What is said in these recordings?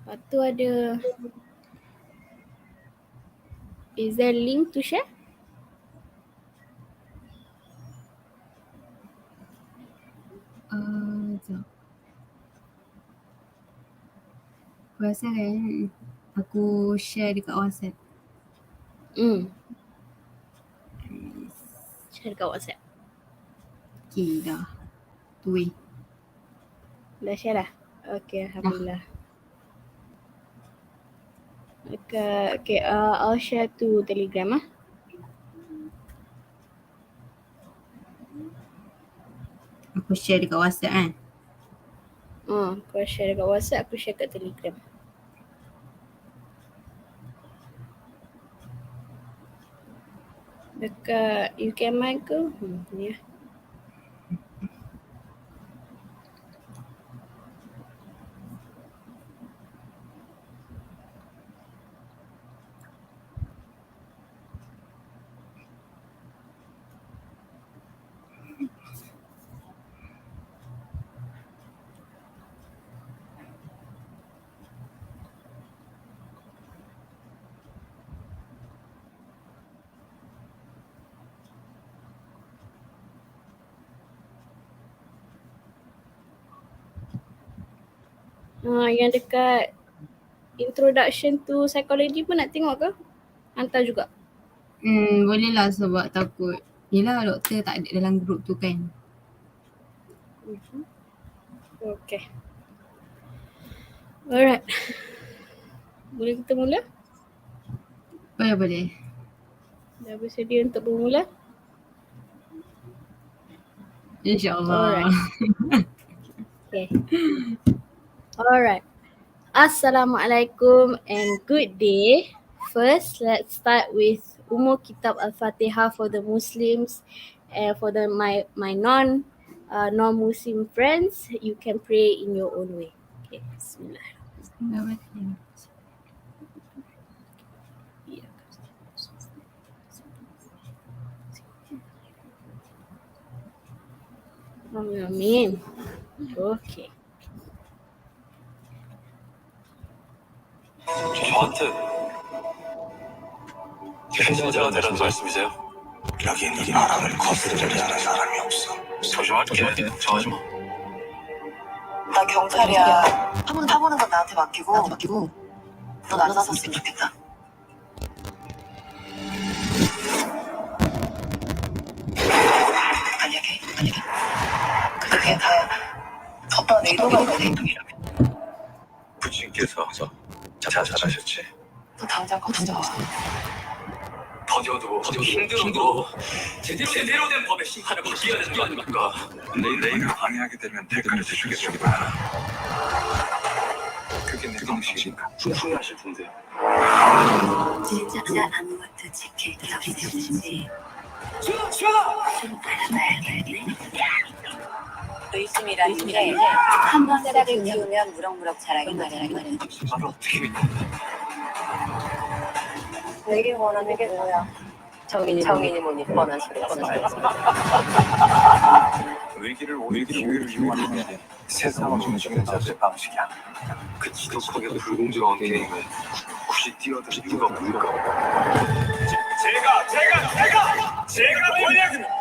Tu ada, is there link to share? Sekejap. Aku rasa kan aku share dekat WhatsApp. Share dekat WhatsApp. Okay, dah. Tu weh. Dah share dah? Okay, Alhamdulillah. Okay, I'll share to Telegram . Aku share dekat WhatsApp kan. Kau share dekat WhatsApp, aku share kat Telegram. Dekat UKMI ke? Ni lah. Yang dekat Introduction to Psychology pun nak tengok ke? Hantar juga. Boleh lah sebab takut. Yelah doktor tak ada dalam grup tu kan. Okay. Alright. Boleh kita mula? Boleh. Dah bersedia untuk bermula? InsyaAllah. Alright. Okay. Alright. Assalamualaikum and good day. First, let's start with Umur Kitab Al-Fatihah for the Muslims, and for my non-Muslim friends, you can pray in your own way. Okay, Bismillah. Amin. Okay. 저한테 해자가 되라는 말씀이세요? 여긴 이 바람을 거스르지 않은 사람이 없어. 조심할게. 정하지 마. 나 경찰이야. 타보는 건 나한테 맡기고 넌 알아서 썼으면 좋겠다. 만약에 그게 다 오빠 의도가 있는 행동이라면 부친께서 잘하셨지. 너 당장 걱정 마. 더뎌도 힘들어도 제대로 된 법의 심판을 받겨야 되는 거 아닙니까? 내일을 방해하게 되면 대가를 지주겠습니다. 그게 내 방식인가? 후회하실 텐데요. 진짜 아무것도 지킬 격이 없는지 좀 알아봐야 되네. 의심이라는 게 한번 세락을 키우면 무럭무럭 자라기 마련이거든. 말을 어떻게 믿고? 내게 원하는 게 뭐야? 정인이 뭐니 뻔한 소리야. 위기를 이용하는 게 세상을 움직이는 자세 방식이야. 그 지독하게 불공정한 게임에 굳이 뛰어들 이유가 뭘까? 제가 권력입니다.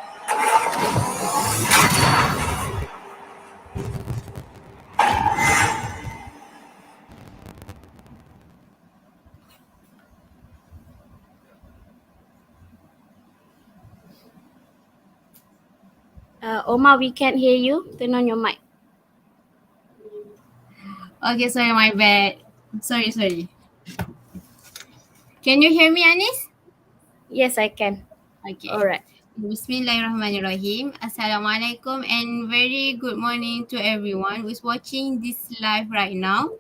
Omar, we can't hear you. Turn on your mic. Okay, sorry, my bad. Sorry. Can you hear me, Anis? Yes, I can. Okay. Alright. Bismillahirrahmanirrahim. Assalamualaikum and very good morning to everyone who is watching this live right now.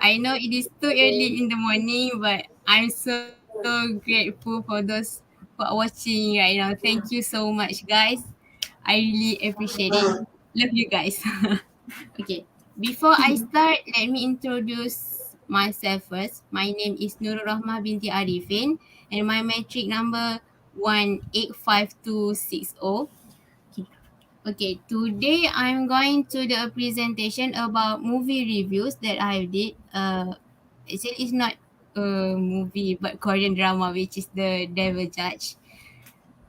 I know it is too early in the morning, but I'm so grateful for those who are watching right now. Thank you so much, guys. I really appreciate it. Love you guys. Okay. Before I start, let me introduce myself first. My name is Rohmah binti Arifin and my metric number 185260. Okay, today I'm going to do a presentation about movie reviews that I did Actually, it's not a movie but Korean drama, which is the Devil Judge.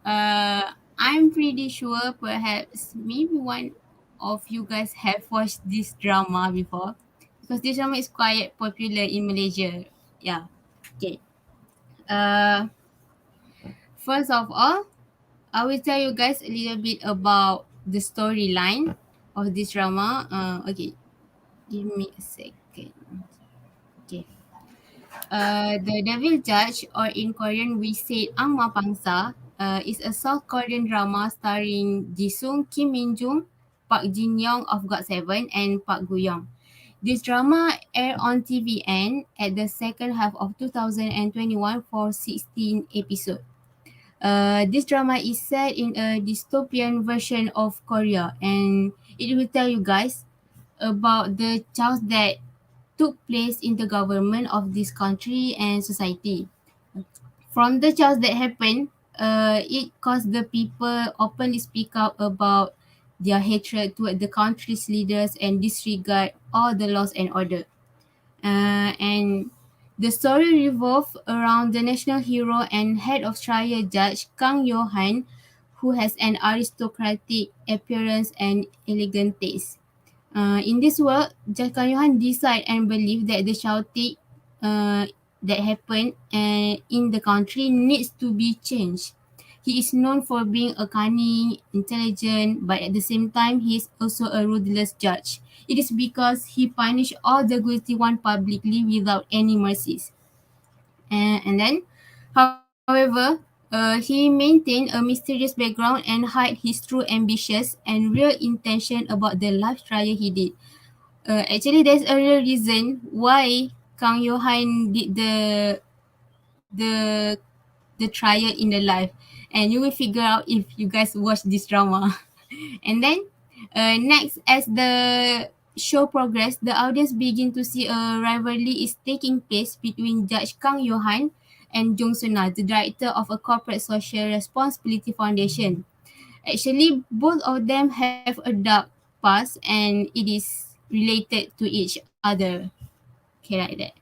I'm pretty sure perhaps maybe one of you guys have watched this drama before because this drama is quite popular in Malaysia. Yeah. Okay. Uh, First of all, I will tell you guys a little bit about the storyline of this drama. Okay, give me a second. Okay. The Devil Judge, or in Korean we say Ang Mapangsa, is a South Korean drama starring Jisung, Kim Min Jung, Park Jin Young of GOT7, and Park Gu Young. This drama aired on TVN at the second half of 2021 for 16 episodes. This drama is set in a dystopian version of Korea, and it will tell you guys about the chaos that took place in the government of this country and society. From the chaos that happened, it caused the people openly speak out about their hatred toward the country's leaders and disregard all the laws and order. And the story revolves around the national hero and head of trial judge Kang Yo-han, who has an aristocratic appearance and elegant taste. In this world, Judge Kang Yo-han decide and believe that the shouting uh, that happened in the country needs to be changed. He is known for being a cunning, intelligent, but at the same time, he is also a ruthless judge. It is because he punished all the guilty one publicly without any mercies. And then, however, he maintained a mysterious background and hide his true ambitions and real intention about the life trial he did. Actually, there's a real reason why Kang Johan did the the trial in the life, and you will figure out if you guys watch this drama. And then, next, as the show progressed, the audience begin to see a rivalry is taking place between Judge Kang Johan and Jung Suna, the director of a corporate social responsibility foundation. Actually, both of them have a dark past and it is related to each other. Okay, like that.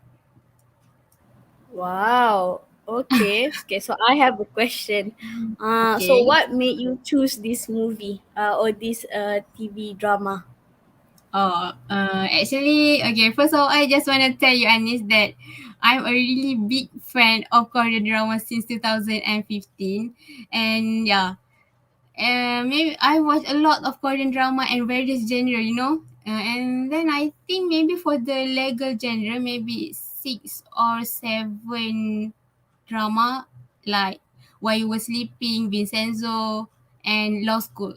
Wow. Okay. Okay. So I have a question. So Okay. what made you choose this movie or this TV drama? Actually, okay, first of all, I just want to tell you, Anis, that I'm a really big fan of Korean drama since 2015. And yeah, maybe I watch a lot of Korean drama and various genre, you know. And then I think maybe for the legal genre, maybe six or seven drama like While You Were Sleeping, Vincenzo, and Law School.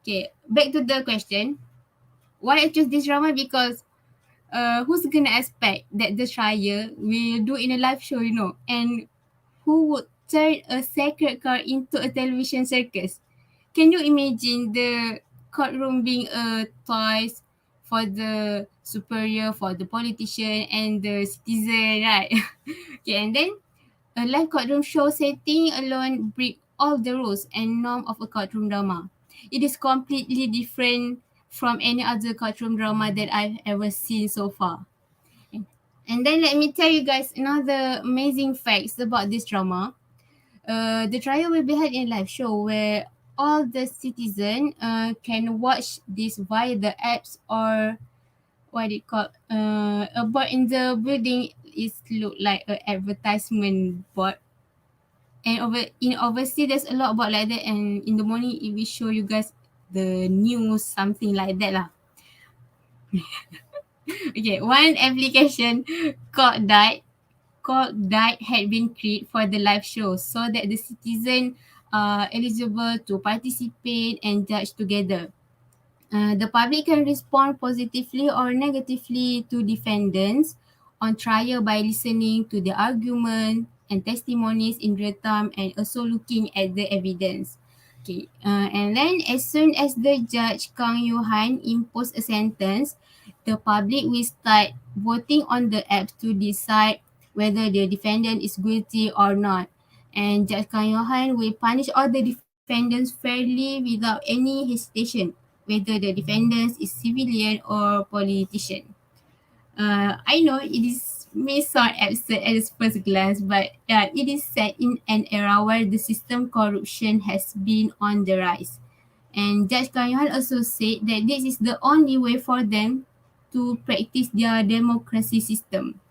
Okay, back to the question. Why I choose this drama? Because who's gonna expect that the trial will do in a live show, you know? And who would turn a sacred car into a television circus? Can you imagine the courtroom being a toys for the superior, for the politician and the citizen, right? Okay, and then a live courtroom show setting alone break all the rules and norm of a courtroom drama. It is completely different from any other courtroom drama that I've ever seen so far. And then let me tell you guys another amazing facts about this drama. The trial will be held in a live show where all the citizen can watch this via the apps or what it called a board in the building is look like a advertisement board. And in overseas there's a lot about like that, and in the morning it will show you guys the news, something like that lah. Okay, one application called died had been created for the live show so that the citizen are eligible to participate and judge together. The public can respond positively or negatively to defendants on trial by listening to the argument and testimonies in real time and also looking at the evidence. Okay, and then as soon as the judge Kang Yuhan imposed a sentence, the public will start voting on the apps to decide whether the defendant is guilty or not. And Judge Kang Yuhan will punish all the defendants fairly without any hesitation whether the defendant is civilian or politician. I know it is may sound absurd at first glance, but it is set in an era where the system corruption has been on the rise. And Judge Kang Yuan also said that this is the only way for them to practice their democracy system.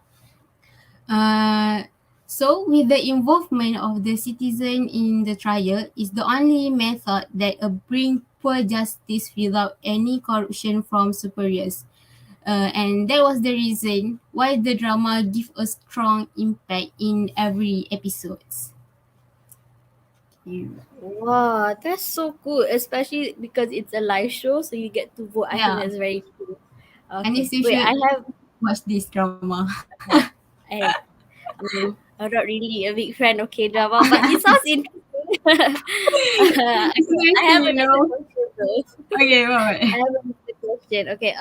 Uh, so, with the involvement of the citizen in the trial, is the only method that bring poor justice without any corruption from superiors. And that was the reason why the drama give a strong impact in every episodes. Wow, that's so cool, especially because it's a live show, so you get to vote. I think Yeah, that's very cool. and Okay, if you wait, should I have. watch this drama. I, I'm not really a big fan of K drama, but it sounds interesting. It's Okay, I interesting, have you another know. question though. Okay, what? I have another question. Okay,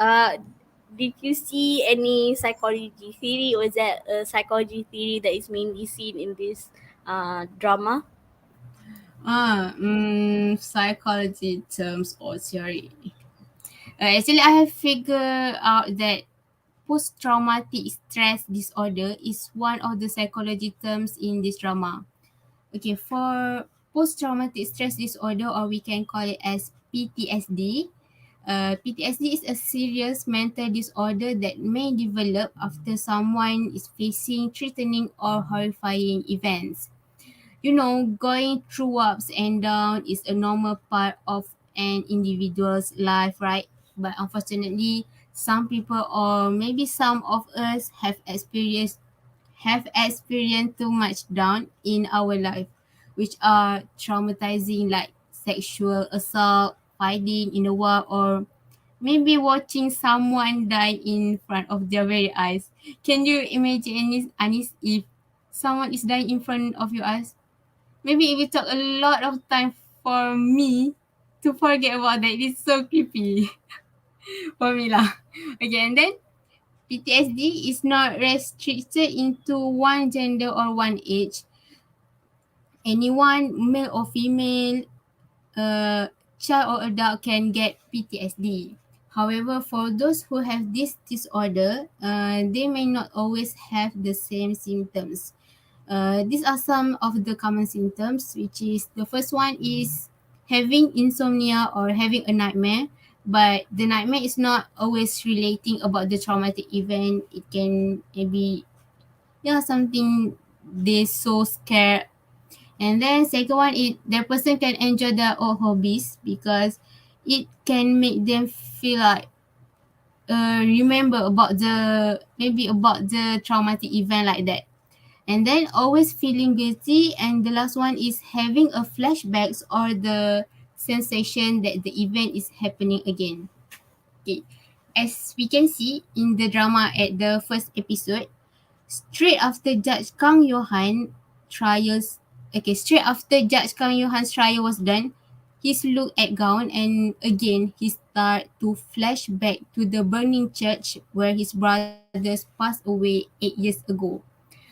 did you see any psychology theory, or is that a psychology theory that is mainly seen in this drama? Psychology terms or theory. Actually, I have figured out that post-traumatic stress disorder is one of the psychology terms in this drama. Okay, for post-traumatic stress disorder, or we can call it as PTSD. PTSD is a serious mental disorder that may develop after someone is facing threatening or horrifying events. You know, going through ups and downs is a normal part of an individual's life, right? But unfortunately, some people or maybe some of us have experienced too much down in our life, which are traumatizing, like sexual assault, fighting in the war, or maybe watching someone die in front of their very eyes. Can you imagine, Anis, if someone is dying in front of your eyes? Maybe it will take a lot of time for me to forget about that. It's so creepy for me lah. Okay, and then PTSD is not restricted into one gender or one age. Anyone, male or female, uh, child or adult can get PTSD. However, for those who have this disorder, they may not always have the same symptoms. These are some of the common symptoms, which is the first one is having insomnia or having a nightmare, but the nightmare is not always relating about the traumatic event. It can maybe, yeah, something they so scared. And then second one is the person can enjoy their old hobbies because it can make them feel like remember about the maybe about the traumatic event like that. And then always feeling guilty, and the last one is having a flashbacks or the sensation that the event is happening again. Okay, as we can see in the drama at the first episode, straight after Judge Kang Johan trials okay, straight after Judge Kang Johan's trial was done, his look at gown, and again he start to flash back to the burning church where his brothers passed away 8 years ago.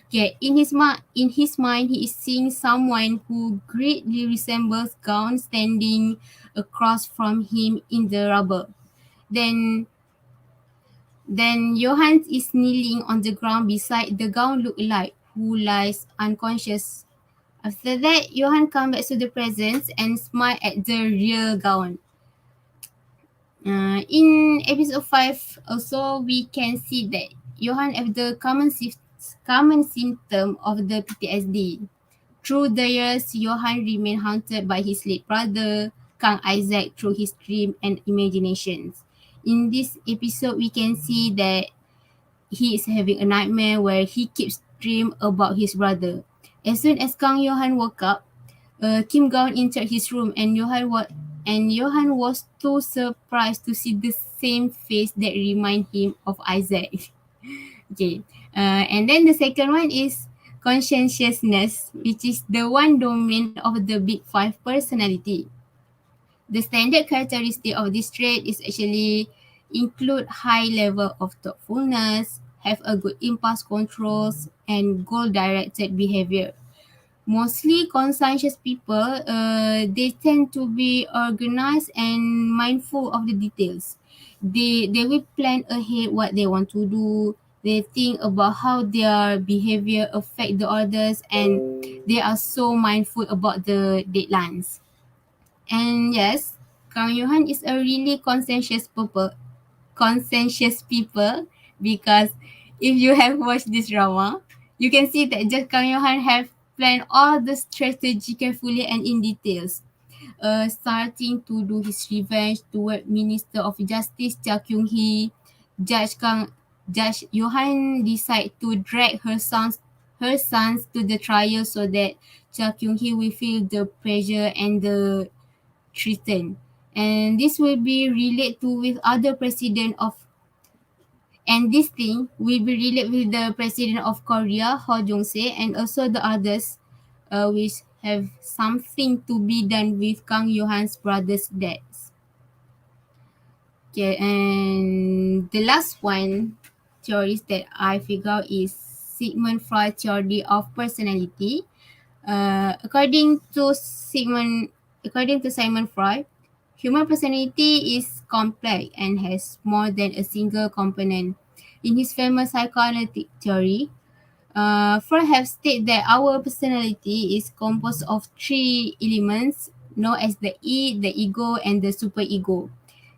Okay, in his mind, he is seeing someone who greatly resembles Gown standing across from him in the rubble. Then, then Johann is kneeling on the ground beside the Gown lookalike who lies unconscious. After that, Johann comes back to the presence and smile at the real Gown. In episode 5, also we can see that Johann have the common symptom of the PTSD. Through the years, Johann remained haunted by his late brother, Kang Isaac, through his dream and imaginations. In this episode, we can see that he is having a nightmare where he keeps dream about his brother. As soon as Kang Johann woke up, Kim Gaon entered his room, and Johann was too surprised to see the same face that remind him of Isaac. Okay. And then the second one is conscientiousness, which is the one domain of the big five personality. The standard characteristic of this trait is actually include high level of thoughtfulness, have a good impulse controls, and goal-directed behavior. Mostly conscientious people, they tend to be organized and mindful of the details. They will plan ahead what they want to do. They think about how their behavior affect the others, and they are so mindful about the deadlines. And yes, Kang Johan is a really conscientious people, because if you have watched this drama, you can see that just Kang Johan have planned all the strategy carefully and in details. Starting to do his revenge toward Minister of Justice Chia Kyung Hee, Judge Johan decide to drag her sons to the trial so that Chia Kyung Hee will feel the pressure and the threaten. And this will be relate to with other president of and this thing will be relate with the president of Korea, Ho Jong Se, and also the others, which have something to be done with Kang Johan's brother's death. Okay, and the last one theories that I figure out is Sigmund Freud theory of personality. According to Simon Freud, human personality is complex and has more than a single component. In his famous psychoanalytic theory, Freud have stated that our personality is composed of three elements known as the the ego, and the superego.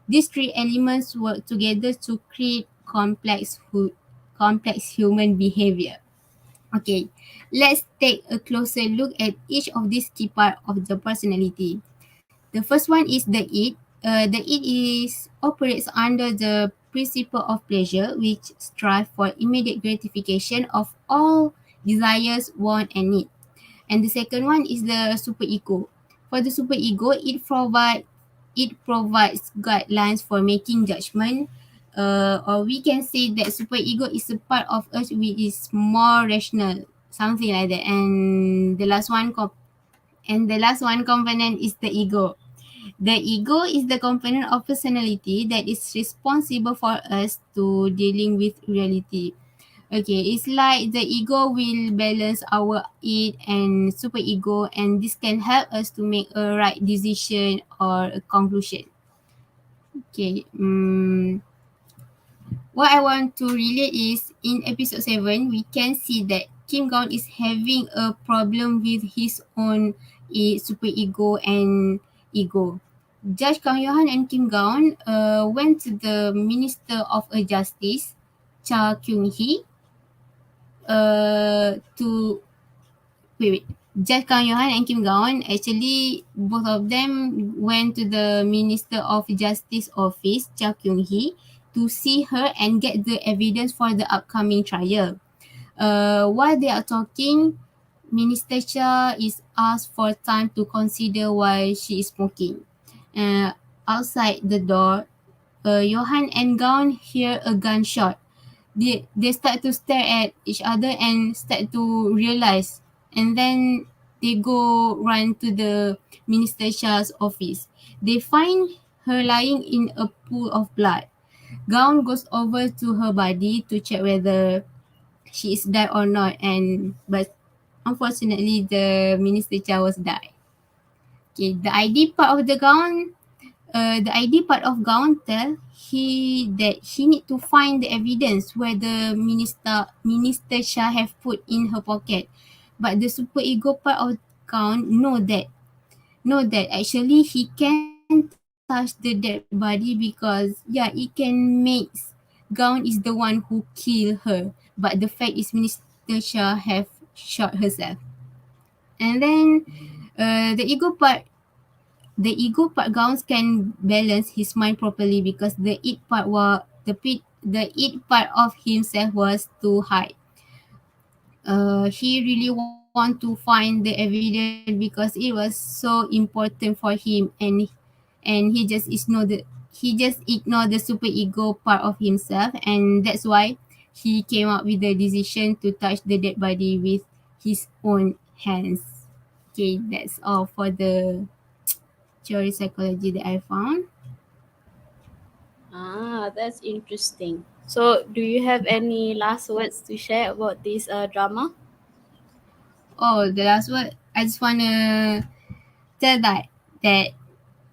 These three elements work together to create complex human behavior. Okay, let's take a closer look at each of these key parts of the personality. The first one is the id. The id is operates under the principle of pleasure, which strive for immediate gratification of all desires, want, and need. And the second one is the superego. For the superego, it provides guidelines for making judgment. Or we can say that superego is a part of us which is more rational, something like that. And the last one component is the ego. The ego is the component of personality that is responsible for us to dealing with reality. Okay, it's like the ego will balance our id and superego, and this can help us to make a right decision or a conclusion. Okay, what I want to relate is in episode 7, we can see that Kim Gaun is having a problem with his own superego and ego. Judge Kang Yohan and Kim Gaun went to the Minister of Justice, Cha Kyung Hee, to wait. Judge Kang Yohan and Kim Gaon, actually both of them went to the Minister of Justice office, Chia Kyung Hee, to see her and get the evidence for the upcoming trial. While they are talking, Minister Chia is asked for time to consider while she is smoking. Uh, Outside the door, Johan and Gaon hear a gunshot. They start to stare at each other and start to realize, and then they go run to the Minister Shah's office. They find her lying in a pool of blood. Gown goes over to her body to check whether she is dead or not, and but unfortunately the Minister Shah was died. Okay, the ID part of Gaon tell he need to find the evidence where the Minister Shah have put in her pocket. But the super ego part of Gaon know that actually he can touch the dead body, because it can make Gaon is the one who kill her. But the fact is Minister Shah have shot herself. And then the ego part Gowns can balance his mind properly, because the it part of himself was too high. He really want to find the evidence because it was so important for him, and he just ignore the super ego part of himself, and that's why he came up with the decision to touch the dead body with his own hands. Okay, that's all for the theory psychology that I found. That's interesting. So, do you have any last words to share about this drama? Oh, the last word, I just wanna tell that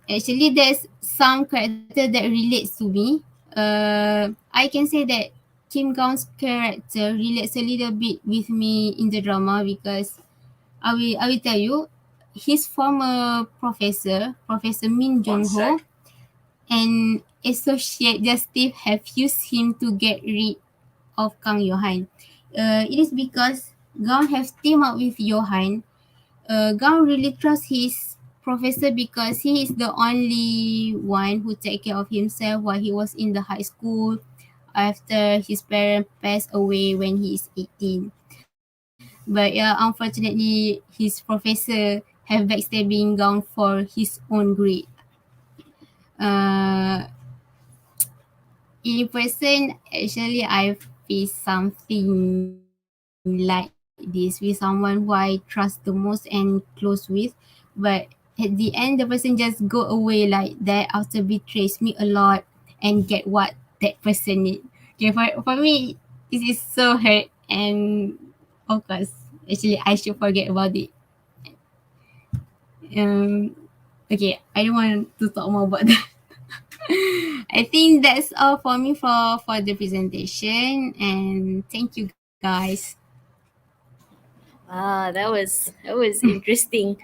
actually there's some character that relates to me. I can say that Kim Gaun's character relates a little bit with me in the drama because I will tell you, his former professor, Professor Min Jung Ho, and associate justice have used him to get rid of Kang Johan. It is because Gaun have teamed up with Johan. Gaun really trusts his professor because he is the only one who take care of himself while he was in the high school after his parents passed away when he is 18. But yeah, unfortunately, his professor have backstabbing Gaun for his own greed. Uh, in person, actually, I faced something like this with someone who I trust the most and close with. But at the end, the person just go away like that after betrays me a lot and get what that person need. Okay, for me, this is so hurt and of course, actually, I should forget about it. Um, okay, I don't want to talk more about that. I think that's all for me for the presentation and thank you guys. That was interesting.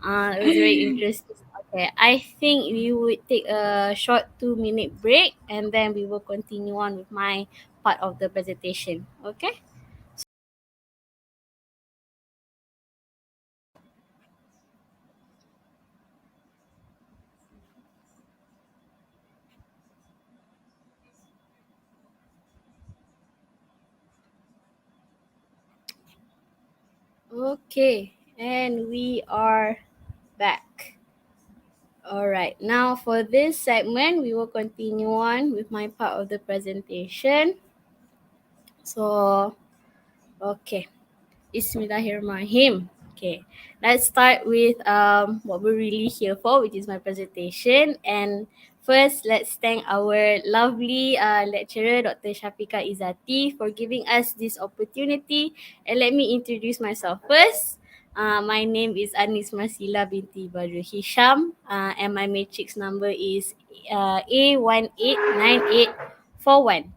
It was very interesting. Okay, I think we would take a short 2 minute break and then we will continue on with my part of the presentation. Okay. Okay, and we are back. All right. Now for this segment, we will continue on with my part of the presentation. So, okay. Bismillahirrahmanirrahim. Okay, let's start with what we're really here for, which is my presentation. And first, let's thank our lovely lecturer, Dr. Shafika Izati, for giving us this opportunity. And let me introduce myself first. My name is Anis Marsila binti Badru Hisham, and my matrix number is A189841.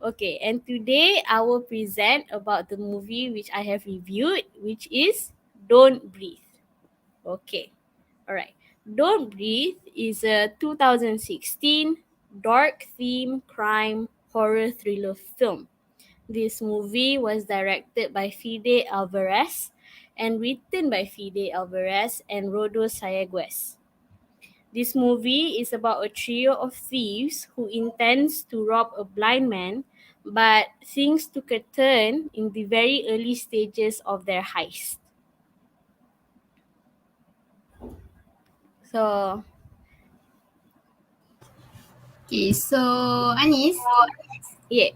Okay, and today I will present about the movie which I have reviewed, which is Don't Breathe. Okay, all right. Don't Breathe is a 2016 dark theme crime horror thriller film. This movie was directed by Fide Alvarez and written by Fide Alvarez and Rodo Sayagues. This movie is about a trio of thieves who intends to rob a blind man, but things took a turn in the very early stages of their heist. So, Okay, so Anis, yeah.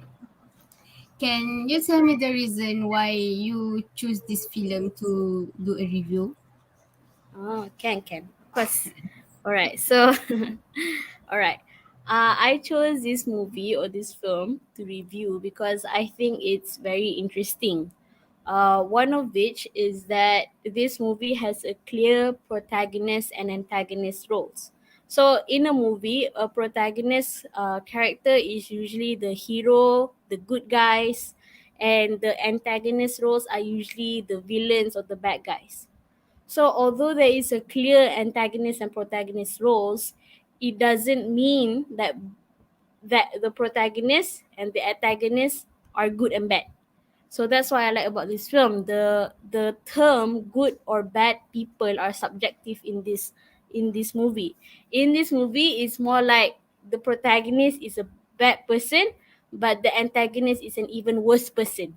can you tell me the reason why you choose this film to do a review? Oh, can. Of course. All right. So, all right. I chose this movie or this film to review because I think it's very interesting. One of which is that this movie has a clear protagonist and antagonist roles. So, in a movie, a protagonist character is usually the hero, the good guys, and the antagonist roles are usually the villains or the bad guys. So, although there is a clear antagonist and protagonist roles, it doesn't mean that the protagonist and the antagonist are good and bad. So that's what I like about this film. The term good or bad people are subjective in this movie. In this movie, it's more like the protagonist is a bad person, but the antagonist is an even worse person.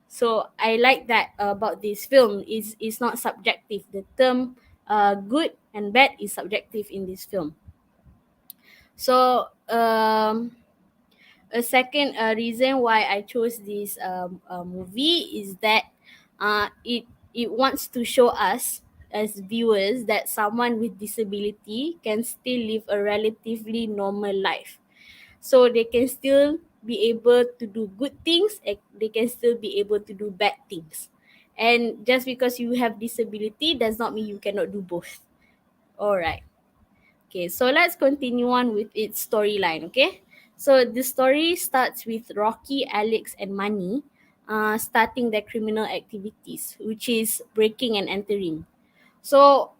So I like that about this film. Is not subjective. The term good and bad is subjective in this film. So a second reason why I chose this movie is that it wants to show us as viewers that someone with disability can still live a relatively normal life. So they can still be able to do good things, and they can still be able to do bad things. And just because you have disability does not mean you cannot do both. All right. Okay, so let's continue on with its storyline, okay? So the story starts with Rocky, Alex, and Money starting their criminal activities, which is breaking and entering. So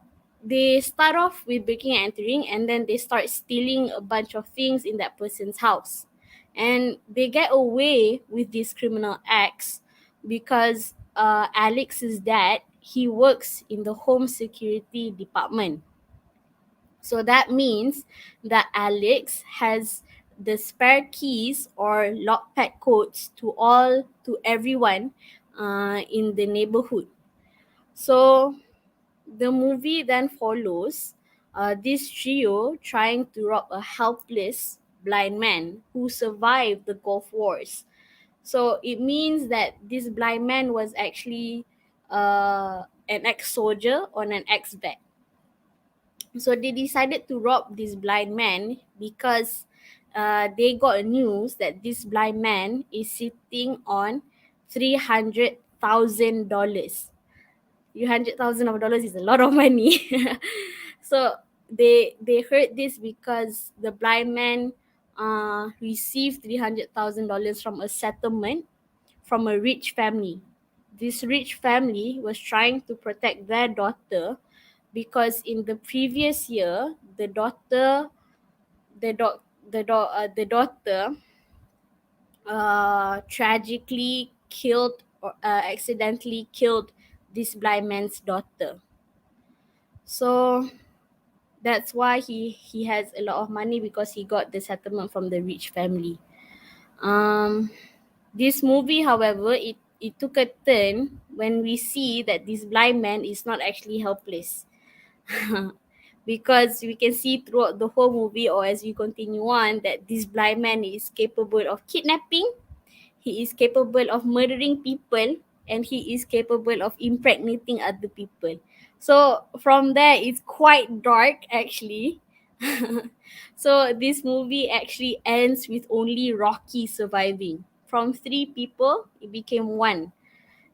they start off with breaking and entering, and then they start stealing a bunch of things in that person's house. And they get away with these criminal acts because Alex's dad, he works in the home security department. So that means that Alex has the spare keys or lockpad codes to everyone in the neighborhood. So the movie then follows this trio trying to rob a helpless blind man who survived the Gulf Wars. So it means that this blind man was actually an ex-soldier on an ex-vet. So they decided to rob this blind man because they got news that this blind man is sitting on $300,000. $300,000 is a lot of money. So they heard this because the blind man received $300,000 from a settlement from a rich family. This rich family was trying to protect their daughter because in the previous year the daughter tragically killed or accidentally killed this blind man's daughter. So that's why he has a lot of money, because he got the settlement from the rich family. um this movie, however, it took a turn when we see that this blind man is not actually helpless. Because we can see throughout the whole movie, or as we continue on, that this blind man is capable of kidnapping, he is capable of murdering people, and he is capable of impregnating other people. So from there, it's quite dark actually. So this movie actually ends with only Rocky surviving. From three people, it became one.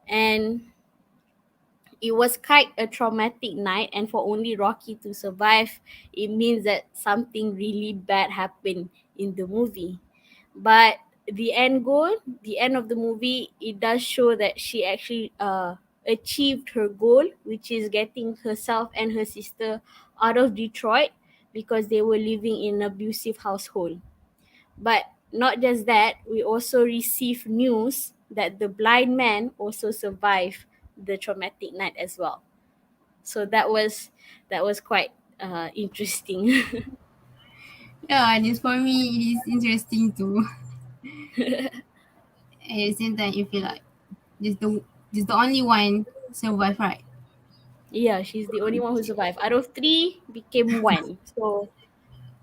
And it was quite a traumatic night, and for only Rocky to survive, it means that something really bad happened in the movie. But the end of the movie, it does show that she actually achieved her goal, which is getting herself and her sister out of Detroit because they were living in an abusive household. But not just that, we also received news that the blind man also survived the traumatic night as well. So that was quite interesting. Yeah, this for me it is interesting too. At the same time, you feel like this the only one survive, right? Yeah, she's the only one who survived. Out of three, became one. So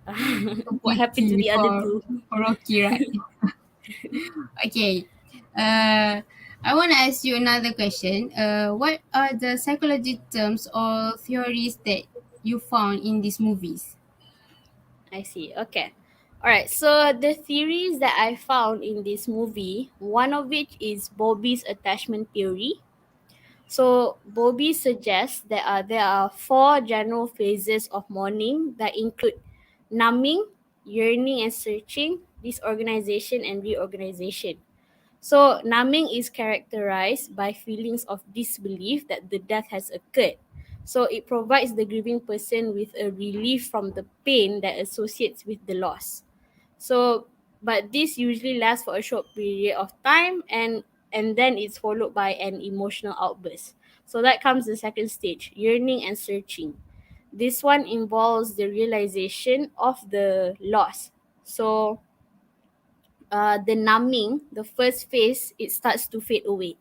So what happened to pity the other two? for Rocky, right? Okay. Uh, I want to ask you another question. What are the psychology terms or theories that you found in these movies? I see. Okay. All right. So the theories that I found in this movie, one of which is Bobby's attachment theory. So Bobby suggests that there are four general phases of mourning that include numbing, yearning and searching, disorganization, and reorganization. So numbing is characterized by feelings of disbelief that the death has occurred. So it provides the grieving person with a relief from the pain that associates with the loss. So, but this usually lasts for a short period of time, and then it's followed by an emotional outburst. So that comes the second stage, yearning and searching. This one involves the realization of the loss. So the numbing, the first phase, it starts to fade away.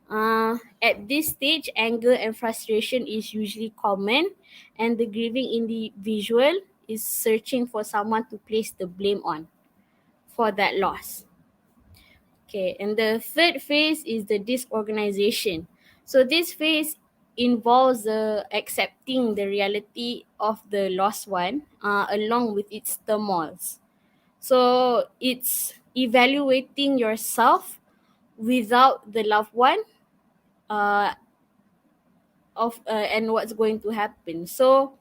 At this stage, anger and frustration is usually common, and the grieving individual is searching for someone to place the blame on for that loss. Okay, and the third phase is the disorganization. So this phase involves accepting the reality of the lost one along with its turmoils. So it's evaluating yourself without the loved one uh, and what's going to happen. So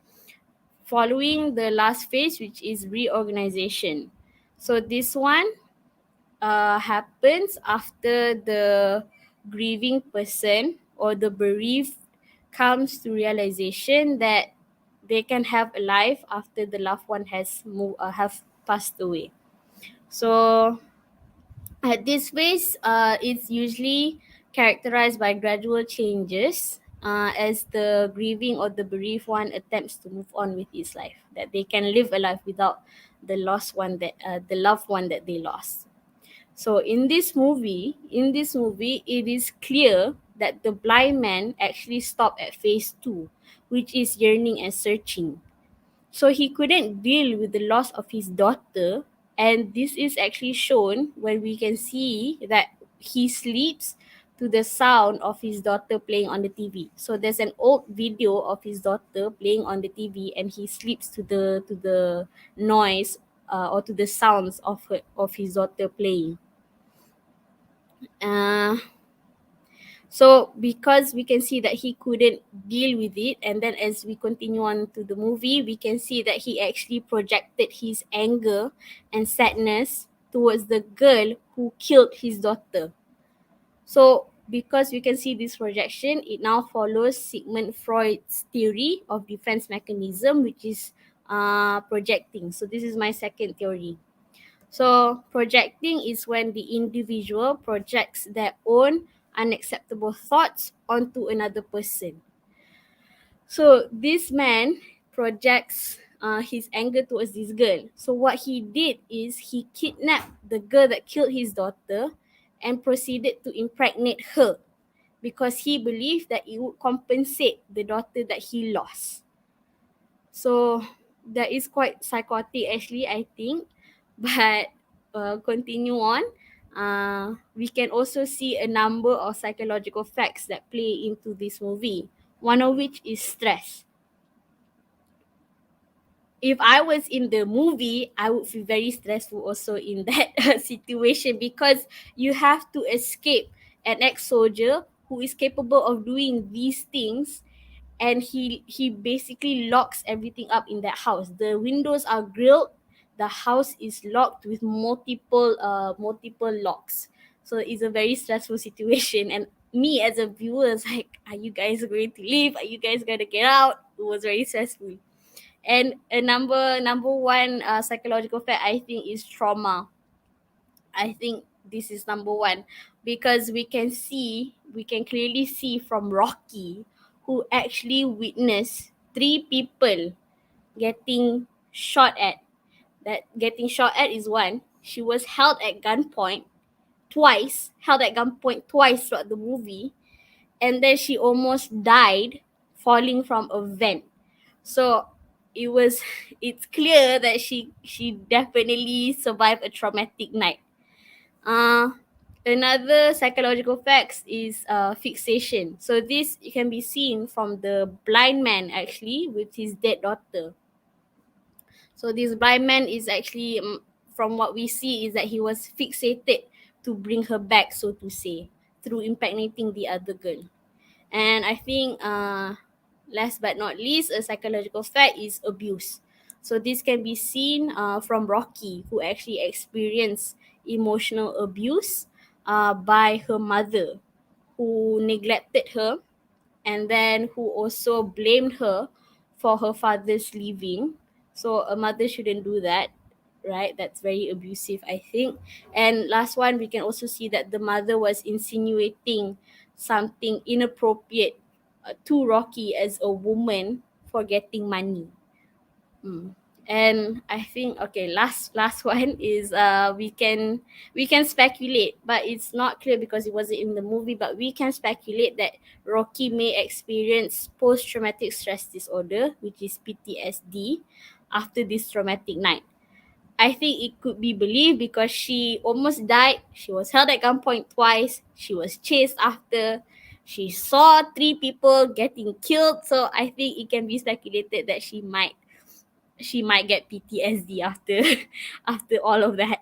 following the last phase, which is reorganization. So this one happens after the grieving person or the bereaved comes to realization that they can have a life after the loved one has have passed away. So at this phase, it's usually characterized by gradual changes as the grieving or the bereaved one attempts to move on with its life, that they can live a life without the loved one that they lost. So in this movie, it is clear that the blind man actually stopped at phase two, which is yearning and searching. So he couldn't deal with the loss of his daughter, and this is actually shown when we can see that he sleeps to the sound of his daughter playing on the TV. So there's an old video of his daughter playing on the TV, and he sleeps to the noise or to the sounds of his daughter playing. Uh, so because we can see that he couldn't deal with it, and then as we continue on to the movie, we can see that he actually projected his anger and sadness towards the girl who killed his daughter. So because we can see this projection, it now follows Sigmund Freud's theory of defense mechanism, which is projecting. So this is my second theory. So projecting is when the individual projects their own unacceptable thoughts onto another person. So this man projects his anger towards this girl. So what he did is he kidnapped the girl that killed his daughter and proceeded to impregnate her because he believed that it would compensate the daughter that he lost. So that is quite psychotic actually, I think. But continue on. We can also see a number of psychological facts that play into this movie. One of which is stress. If I was in the movie, I would feel very stressful also in that situation, because you have to escape an ex-soldier who is capable of doing these things, and he basically locks everything up in that house. The windows are grilled, the house is locked with multiple locks. So it's a very stressful situation, and me as a viewer is like, are you guys going to leave? Are you guys going to get out? It was very stressful. And a number one psychological fact, I think, is trauma. I think this is number one, because we can clearly see from Rocky, who actually witnessed three people getting shot at. That getting shot at is one. She was held at gunpoint twice throughout the movie, and then she almost died falling from a vent. So it's clear that she definitely survived a traumatic night. Uh, Another psychological facts is fixation. So this can be seen from the blind man actually with his dead daughter. So this blind man is actually, from what we see, is that he was fixated to bring her back, so to say, through impregnating the other girl. And I think, last but not least, a psychological fact is abuse. So this can be seen from Rocky, who actually experienced emotional abuse by her mother, who neglected her, and then who also blamed her for her father's leaving. So a mother shouldn't do that, right? That's very abusive, I think. And last one, we can also see that the mother was insinuating something inappropriate to Rocky as a woman for getting money. Mm. And I think, okay, last one is we can speculate, but it's not clear because it wasn't in the movie, but we can speculate that Rocky may experience post traumatic stress disorder, which is PTSD, after this traumatic night. I think it could be believed because she almost died, she was held at gunpoint twice, she was chased after, she saw three people getting killed. So I think it can be speculated that she might get PTSD after after all of that.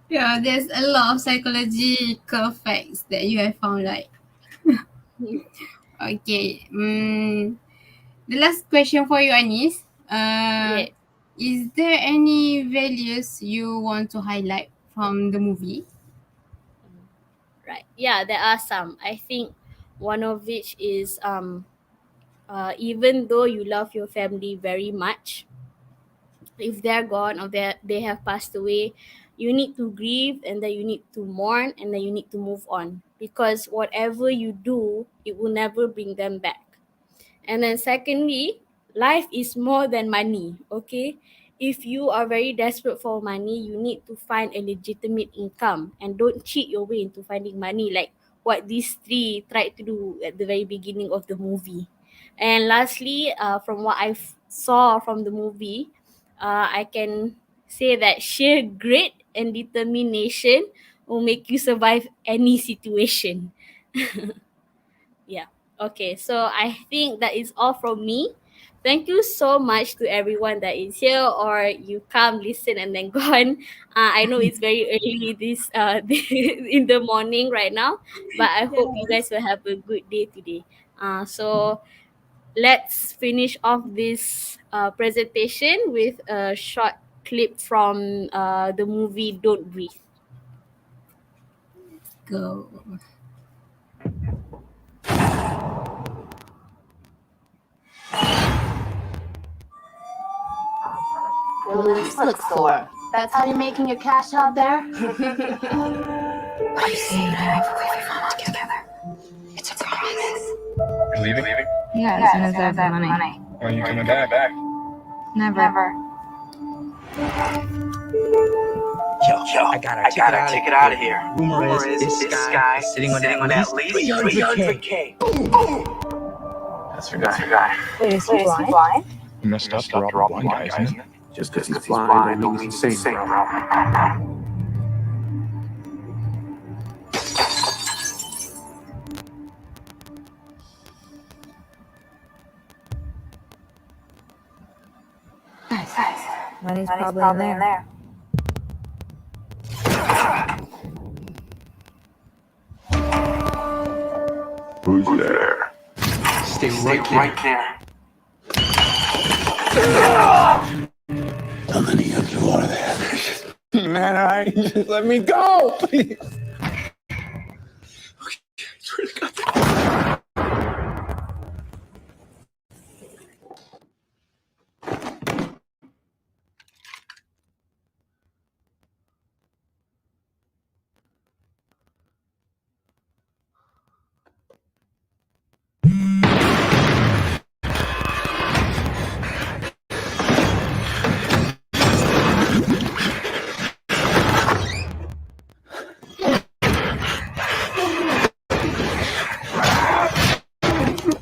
Yeah, there's a lot of psychological facts that you have found, like. Okay. The last question for you, Anis. Yeah. Is there any values you want to highlight from the movie? Right. Yeah, there are some. I think one of which is even though you love your family very much, if they're gone or they have passed away, you need to grieve, and then you need to mourn, and then you need to move on, because whatever you do, it will never bring them back. And then secondly, life is more than money, okay? If you are very desperate for money, you need to find a legitimate income and don't cheat your way into finding money like what these three tried to do at the very beginning of the movie. And lastly, from what I saw from the movie, I can say that sheer grit and determination will make you survive any situation. Yeah. Okay. So I think that is all from me. Thank you so much to everyone that is here, or you come, listen, and then gone. I know it's very early this in the morning right now, but I hope you guys will have a good day today. So let's finish off this presentation with a short clip from the movie Don't Breathe. Go. Your lips look sore. That's how you're making your cash out there? What do you say you and I move away from home together? It's a promise. You're leaving? Yeah, as soon as I have the money. When are you coming back? Never. Yo, I got our ticket out of here. Rumor is this guy is sitting on at least 300K. That's your guy. Wait, is he blind? You messed up. You're all blind guys, isn't it? Just because he's blind don't mean he's insane, bro. Guys, money's probably in there. Who's there? Stay right there. How many of you are there? Man, all right, just let me go, please.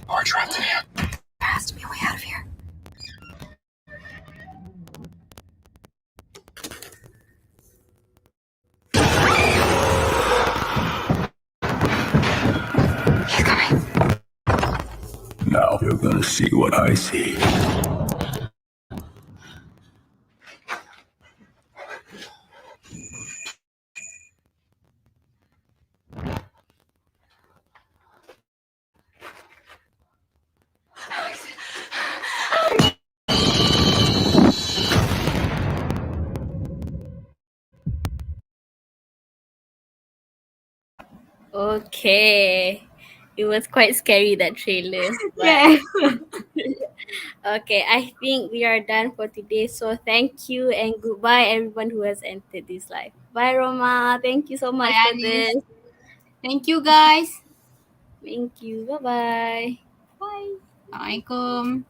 We're trapped in here. There has to be a way out of here. He's coming. Now you're gonna see what I see. Okay. It was quite scary, that trailer. But Yeah. okay, I think we are done for today. So thank you and goodbye, everyone who has entered this live. Bye, Roma. Thank you so much Bye, for Anis. this. Thank you, guys. Thank you. Bye bye. Bye. Assalamualaikum.